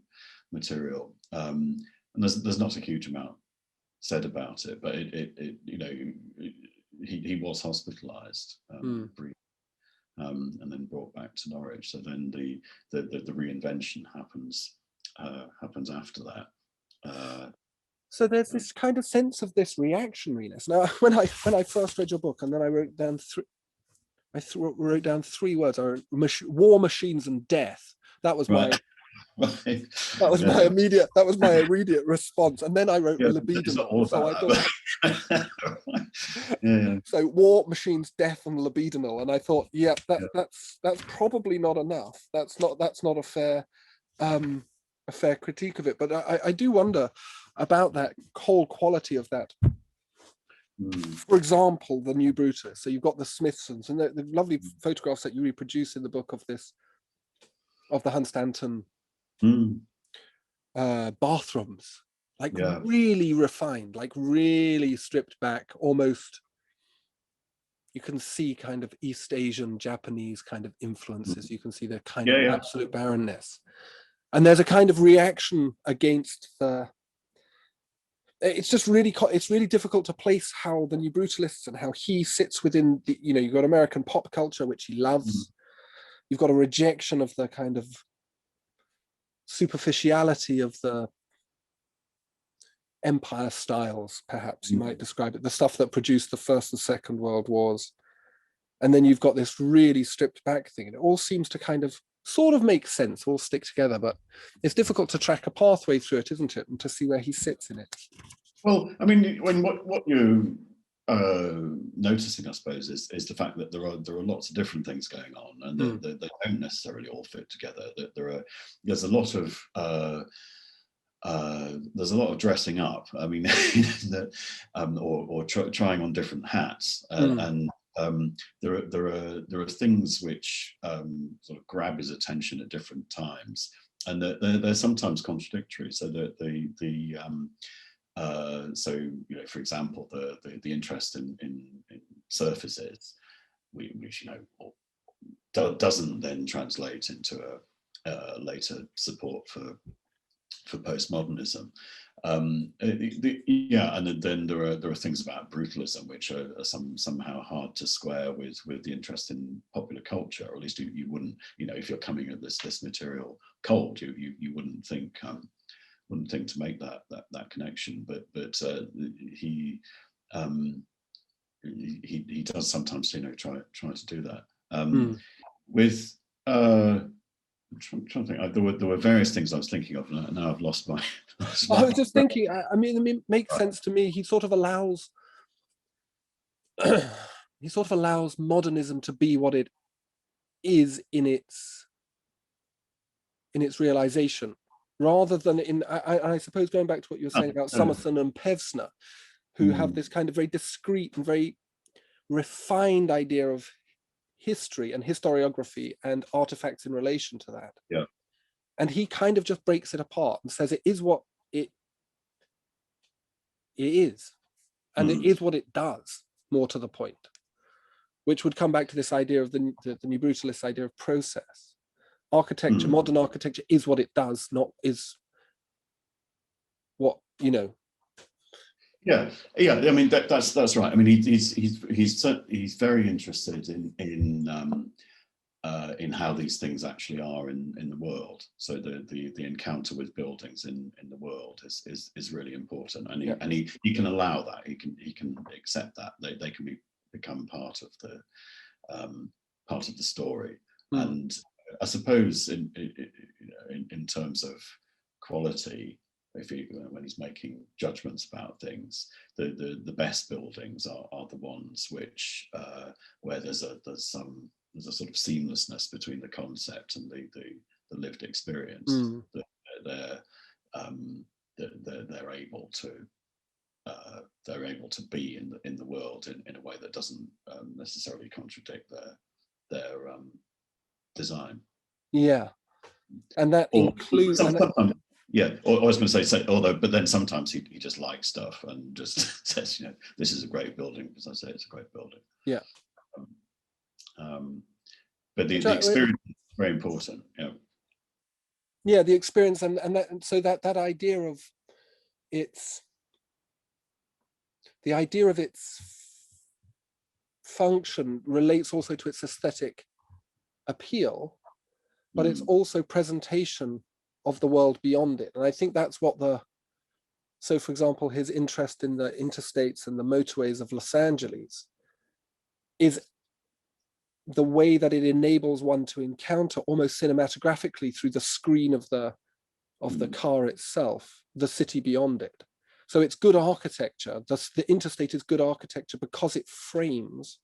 material, and there's not a huge amount said about it, but he was hospitalized briefly, and then brought back to Norwich. So then the reinvention happens after that. So there's this kind of sense of this reactionariness. Now, when I first read your book, and then I wrote down wrote down three words: war, machines, and death. That was my Right. that was my immediate response. And then I wrote libidinal. So I thought, so war, machines, death, and libidinal. And I thought, that's probably not enough. That's not a fair critique of it. But I do wonder about that whole quality of that. For example, the New Brutalist. So you've got the Smithsons and the lovely photographs that you reproduce in the book of the Hunstanton bathrooms, like really refined, like really stripped back, almost. You can see kind of East Asian, Japanese kind of influences. You can see the kind of absolute barrenness. And there's a kind of reaction against the. It's just it's really difficult to place how the New Brutalists and how he sits within the, you've got American pop culture, which he loves. You've got a rejection of the kind of superficiality of the empire styles, perhaps you might describe it, the stuff that produced the First and Second World Wars. And then you've got this really stripped back thing. And it all seems to kind of sort of make sense, all stick together, but it's difficult to track a pathway through it, isn't it? And to see where he sits in it. Well, I mean, what you noticing, I suppose, is the fact that there are lots of different things going on, and they don't necessarily all fit together. That there's a lot of dressing up. I mean, or trying on different hats, and there are things which sort of grab his attention at different times, and they're sometimes contradictory. So that so for example, the interest in surfaces, which doesn't then translate into a later support for postmodernism. And then there are things about brutalism which are somehow hard to square with the interest in popular culture, or at least you wouldn't, if you're coming at this material cold, you wouldn't think to make that connection. But he does sometimes try to do that with. I'm trying to think. There were various things I was thinking of, and now I've lost my. I was just thinking. I mean, it makes sense to me. He sort of allows modernism to be what it is in its realization, rather than in. I suppose going back to what you were saying about Summerson and Pevsner, who have this kind of very discrete and very refined idea of history and historiography and artifacts in relation to that. Yeah. And he kind of just breaks it apart and says it is what it is. And it is what it does, more to the point. Which would come back to this idea of the New Brutalist idea of process. Architecture, modern architecture is what it does, not is what, Yeah. I mean that's right. I mean he's very interested in how these things actually are in the world. So the encounter with buildings in the world is really important, and he can allow that. He can accept that they can become part of the story. And I suppose in terms of quality, when he's making judgments about things, the best buildings are the ones which where there's a sort of seamlessness between the concept and the lived experience. That they're able to be in the world in a way that doesn't necessarily contradict their design. Yeah, and that includes. Yeah, or I was going to say, but then sometimes he just likes stuff and just says, this is a great building because I say it's a great building. Yeah. But the experience is very important. Yeah, the experience and so that idea of its function relates also to its aesthetic appeal, but it's also presentation of the world beyond it. And I think that's what the So, for example, his interest in the interstates and the motorways of Los Angeles is the way that it enables one to encounter almost cinematographically through the screen of the car itself, the city beyond it. So it's good architecture. The interstate is good architecture because it frames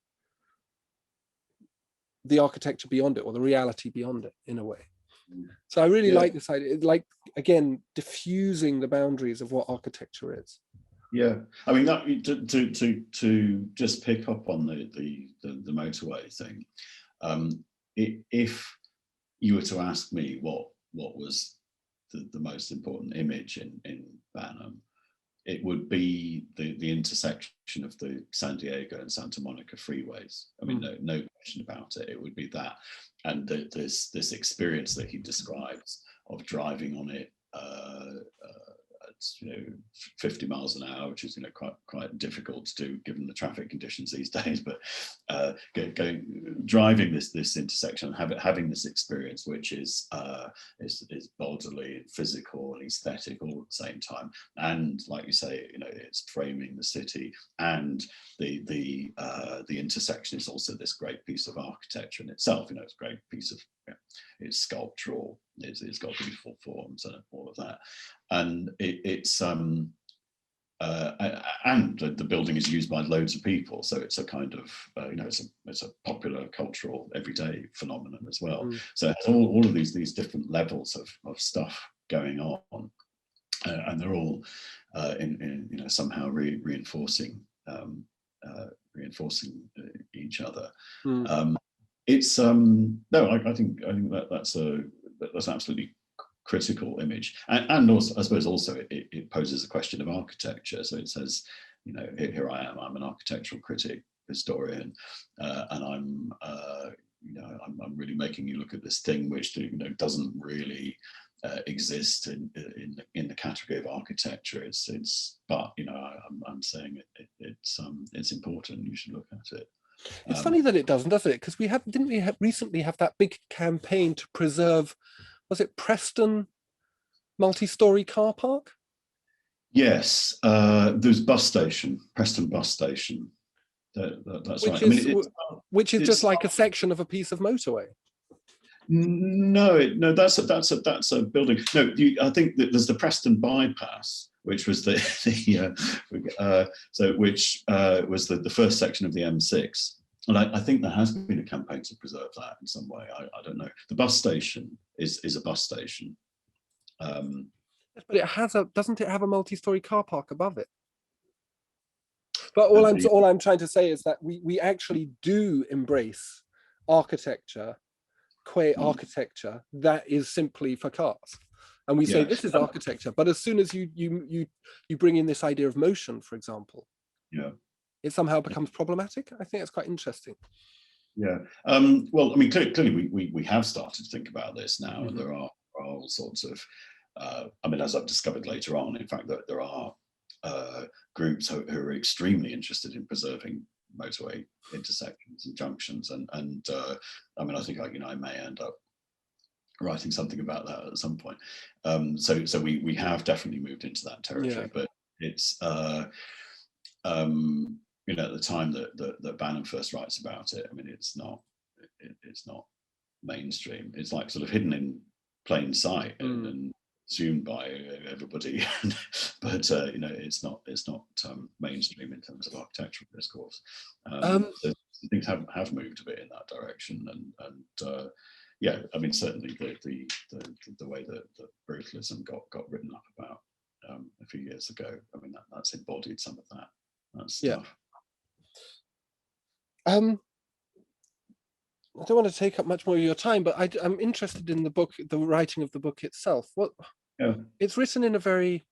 the architecture beyond it, or the reality beyond it, in a way. So I really like this idea, like, again, diffusing the boundaries of what architecture is. Yeah, I mean, that to just pick up on the motorway thing. If you were to ask me what was the most important image in Banham, it would be the intersection of the San Diego and Santa Monica freeways. I mean, no question about it. It would be that, and this experience that he describes of driving on it at 50 miles an hour, which is quite difficult to do given the traffic conditions these days. But driving this intersection, having this experience, which is bodily, physical, and aesthetic all at the same time, and like you say, it's framing the city, and the intersection is also this great piece of architecture in itself. It's a great piece of it's sculptural. It's got beautiful forms and all of that, and it's and the building is used by loads of people, so it's a kind of it's a popular cultural everyday phenomenon as well. So it has all of these different levels of stuff going on, and they're all in somehow reinforcing each other. It's no, I think that's absolutely critical image, and also I suppose also it poses a question of architecture. So it says, here I am, I'm an architectural critic, historian, and I'm really making you look at this thing which doesn't really exist in the category of architecture. But I'm saying it's important. You should look at it. It's funny that it doesn't it? Because didn't we recently have that big campaign to preserve, was it Preston multi-story car park? Yes, there's Preston bus station. That's right. Which is just like a section of a piece of motorway. No, that's a building. No, I think that there's the Preston bypass, which was which was the first section of the M6, and I think there has been a campaign to preserve that in some way. I don't know. The bus station is a bus station, but doesn't it have a multi-story car park above it? But all I'm trying to say is that we actually do embrace architecture, architecture that is simply for cars, and we say this is architecture. But as soon as you bring in this idea of motion, for example, it somehow becomes problematic. I think it's quite interesting. Yeah. Well, I mean, clearly we have started to think about this now, and there are all sorts of. I mean, as I've discovered later on, in fact, that there are groups who are extremely interested in preserving motorway intersections and junctions, and I mean, I think I may end up writing something about that at some point. So we have definitely moved into that territory, but it's at the time that Banham first writes about it, I mean, it's not mainstream. It's like sort of hidden in plain sight and assumed by everybody, but it's not mainstream in terms of architectural discourse. So things have moved a bit in that direction, and I mean, certainly the way that brutalism got written up about a few years ago, I mean, that's embodied some of that stuff. I don't want to take up much more of your time, but I'm interested in the book, the writing of the book itself. It's written in a very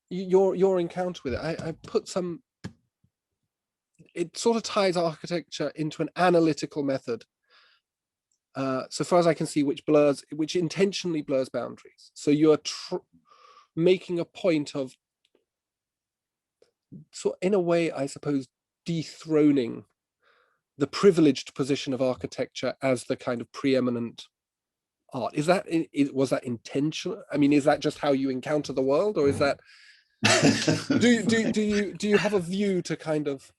your encounter with it. I put some. It sort of ties architecture into an analytical method, so far as I can see, which intentionally blurs boundaries. So you're making a point of, so in a way, I suppose, dethroning the privileged position of architecture as the kind of preeminent art. Is that, was that intentional? I mean, is that just how you encounter the world, or is that, do you have a view to kind of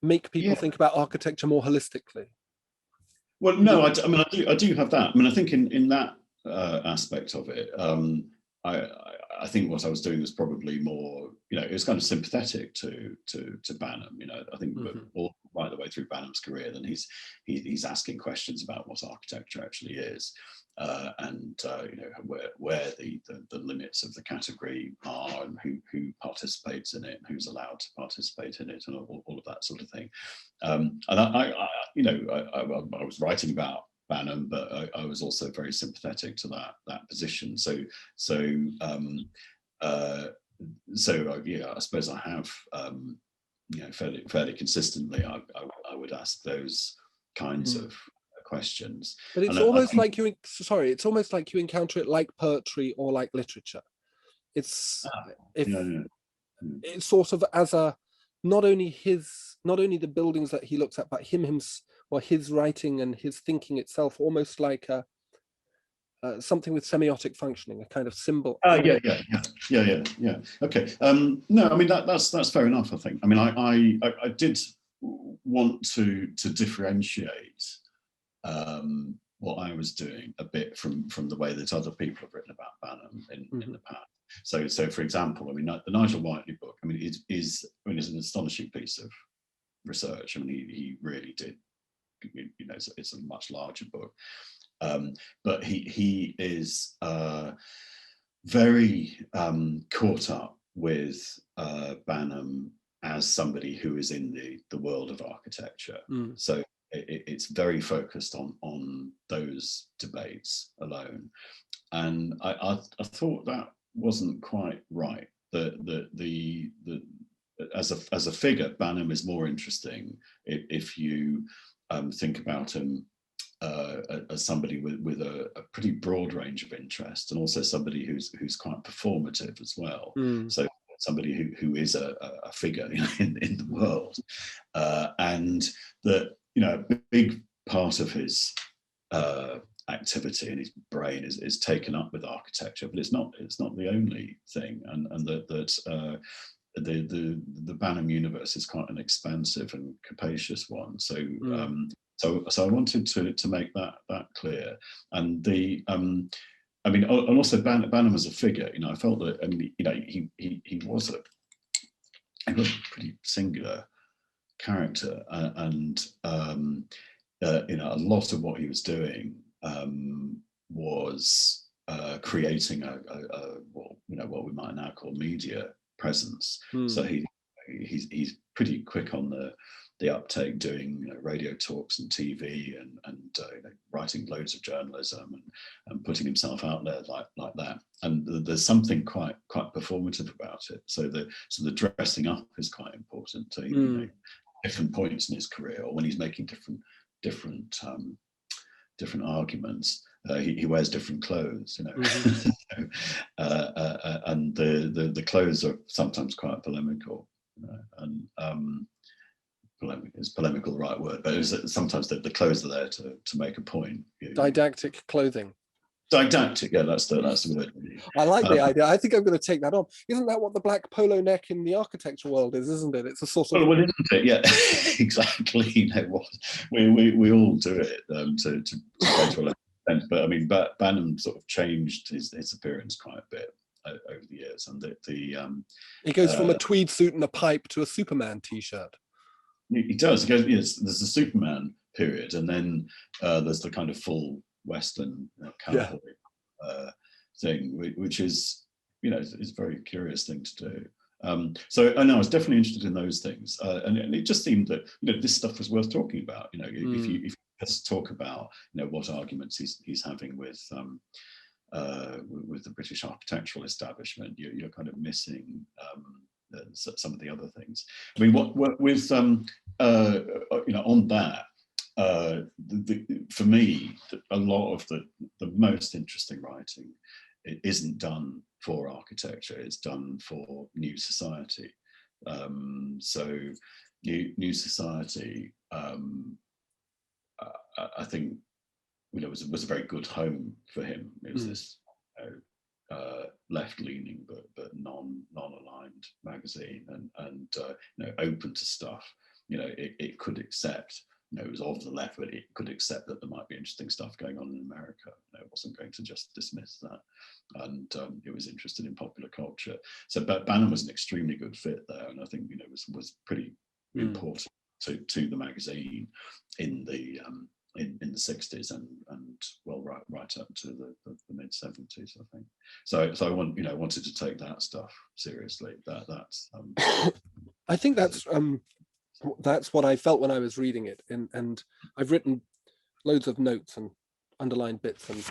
make people Yeah. think about architecture more holistically? Well, no, I mean, I do have that. I mean, I think in that aspect of it, I think what I was doing was probably more, it was kind of sympathetic to Banham. I think all right the way through Banham's career, then he's asking questions about what architecture actually is, and where the limits of the category are, and who participates in it, and who's allowed to participate in it, and all of that sort of thing. And I was writing about Banham, but I was also very sympathetic to that position. So yeah, I suppose I have fairly consistently I would ask those kinds of questions. But it's almost like it's almost like you encounter it like poetry or like literature. It's it's sort of as a not only the buildings that he looks at, but his writing and his thinking itself, almost like something with semiotic functioning, a kind of symbol. Yeah. Okay. No, I mean that's fair enough. I think. I mean, I did want to differentiate what I was doing a bit from the way that other people have written about Banham in the past. So for example, I mean, the Nigel Whiteley book, I mean, it's an astonishing piece of research. I mean, he really did. It's a much larger book, but he is very caught up with Banham as somebody who is in the world of architecture. So it's very focused on those debates alone, and I thought that wasn't quite right. As a figure, Banham is more interesting if you think about him as somebody with a pretty broad range of interest, and also somebody who's quite performative as well. So somebody who is a figure in the world, and that a big part of his activity and his brain is taken up with architecture, but it's not the only thing, and that the Banham universe is quite an expansive and capacious one. So I wanted to make that clear, and I mean, and also Banham as a figure, I felt that, I mean, he was a pretty singular character, and a lot of what he was doing was creating what we might now call media presence. So he's pretty quick on the uptake, doing radio talks and TV and writing loads of journalism and putting himself out there like that. And there's something quite performative about it. So the dressing up is quite important to different points in his career, or when he's making different arguments. He wears different clothes, and the clothes are sometimes quite polemical, and is polemical the right word? But sometimes the clothes are there to make a point. Didactic clothing. Didactic, yeah, that's the word. I like the idea. I think I'm going to take that on. Isn't that what the black polo neck in the architecture world is? Isn't it? It's a sort of. Well, isn't it? Yeah, exactly. We all do it to go to a extent. But I mean, Banham sort of changed his appearance quite a bit over the years, and he goes from a tweed suit and a pipe to a Superman T-shirt. He does. He goes. Yes, there's the Superman period, and then there's the kind of full Western cowboy thing, which is is a very curious thing to do. So I know I was definitely interested in those things, and it just seemed that this stuff was worth talking about. If you just talk about what arguments he's having with the British architectural establishment, you're kind of missing some of the other things. I mean, what with on that. For me, a lot of the most interesting writing, it isn't done for architecture, it's done for New Society. So New Society, I think you know, was a very good home for him. It was this left-leaning but non-aligned magazine, and you know, open to stuff. You know, it could accept. You know, it was of the left, but it could accept that there might be interesting stuff going on in America. You know, it wasn't going to just dismiss that, and it was interested in popular culture. So, but Banham was an extremely good fit there, and I think, you know, was pretty important to the magazine in the 60s and well, right up to the mid 70s, I think. So I wanted to take that stuff seriously. That's I think that's what I felt when I was reading it, and I've written loads of notes and underlined bits, and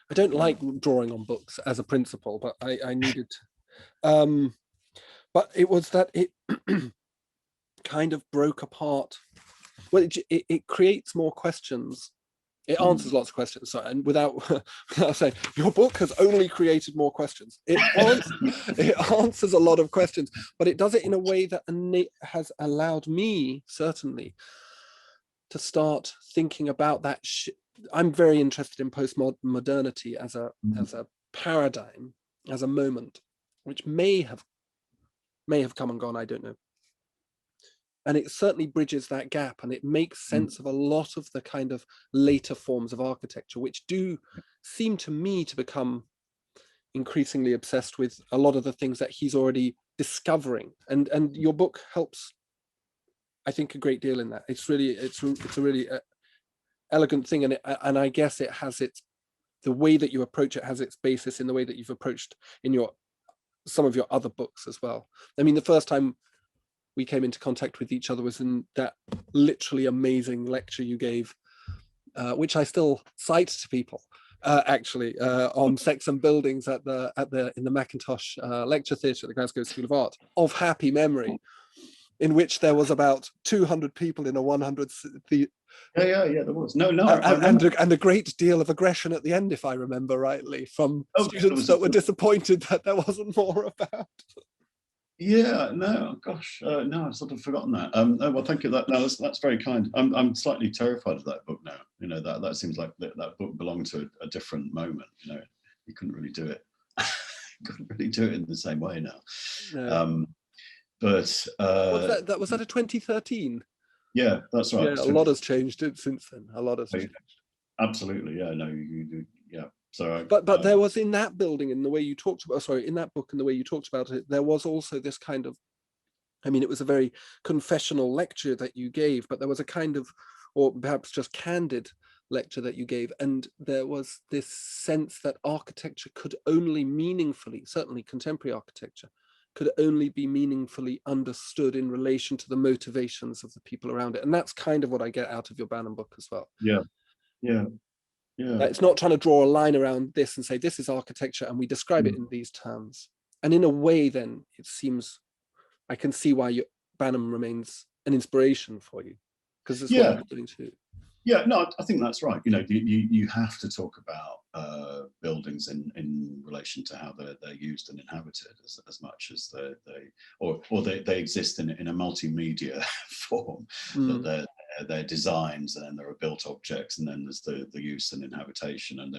I don't like drawing on books as a principle, but I needed to. But it was that it kind of broke apart. Well, it creates more questions. It answers lots of questions. So, and without saying, your book has only created more questions. It answers a lot of questions, but it does it in a way that has allowed me, certainly, to start thinking about that. I'm very interested in post-modernity as a paradigm, as a moment, which may have come and gone. I don't know. And it certainly bridges that gap, and it makes sense of a lot of the kind of later forms of architecture, which do seem to me to become increasingly obsessed with a lot of the things that he's already discovering. And your book helps, I think, a great deal in that. It's a really elegant thing, and I guess it has the way that you approach it has its basis in the way that you've approached in some of your other books as well. I mean, the first time we came into contact with each other was in that literally amazing lecture you gave, which I still cite to people, actually, on sex and buildings in the Mackintosh Lecture Theatre at the Glasgow School of Art, of happy memory, in which there was about 200 people in a 100 seat. Yeah, there was. No, and a great deal of aggression at the end, if I remember rightly, from students that were disappointed that there wasn't more about. Yeah, no, gosh, no, I've sort of forgotten that. Oh, well, thank you. That's very kind. I'm slightly terrified of that book now. You know, that seems like that book belonged to a different moment. You know, you couldn't really do it. Couldn't really do it in the same way now. No. But was that a 2013? Yeah, that's right. Yeah, a lot has changed since then. A lot has changed. Absolutely, yeah. No, yeah. So, but there was in that building, in the way you talked about, in that book, and the way you talked about it, there was also this kind of, I mean, it was a very confessional lecture that you gave, but there was a kind of, or perhaps just candid lecture that you gave, and there was this sense that architecture could only meaningfully, certainly contemporary architecture, could only be meaningfully understood in relation to the motivations of the people around it. And that's kind of what I get out of your Banham book as well. Yeah. It's not trying to draw a line around this and say, this is architecture, and we describe it in these terms. And in a way, then, it seems, I can see why Banham remains an inspiration for you, because it's what you're doing too. Yeah, no, I think that's right. You know, you have to talk about buildings in relation to how they're used and inhabited as much as they exist in a multimedia form. That they're designs, and then there are built objects, and then there's the use and inhabitation, and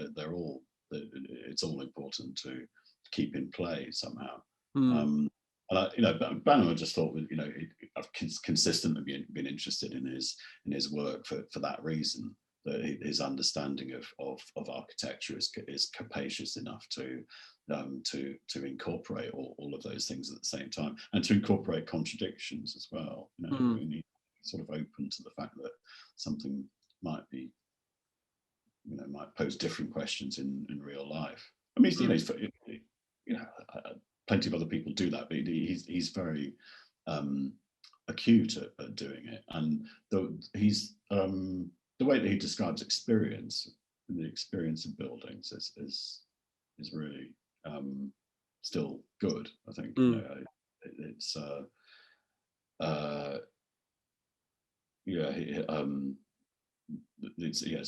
it's all important to keep in play somehow. And Banham, I just thought, you know, I've consistently been interested in his work for that reason. That his understanding of architecture is capacious enough to incorporate all of those things at the same time, and to incorporate contradictions as well. You know, we need sort of open to the fact that something might pose different questions in real life. I mean, plenty of other people do that, but he's very acute at doing it, and the way that he describes experience, and the experience of buildings is really still good. I think it's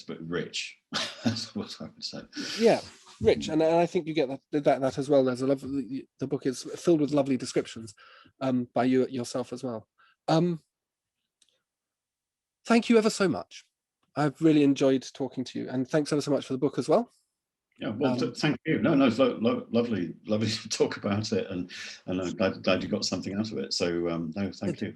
but rich. That's what I would say. Yeah, rich, and I think you get that as well. There's the book is filled with lovely descriptions by you yourself as well. Thank you ever so much. I've really enjoyed talking to you, and thanks ever so much for the book as well. Yeah, well, thank you. No, it's lovely to talk about it, and I'm glad you got something out of it. So, no, thank you.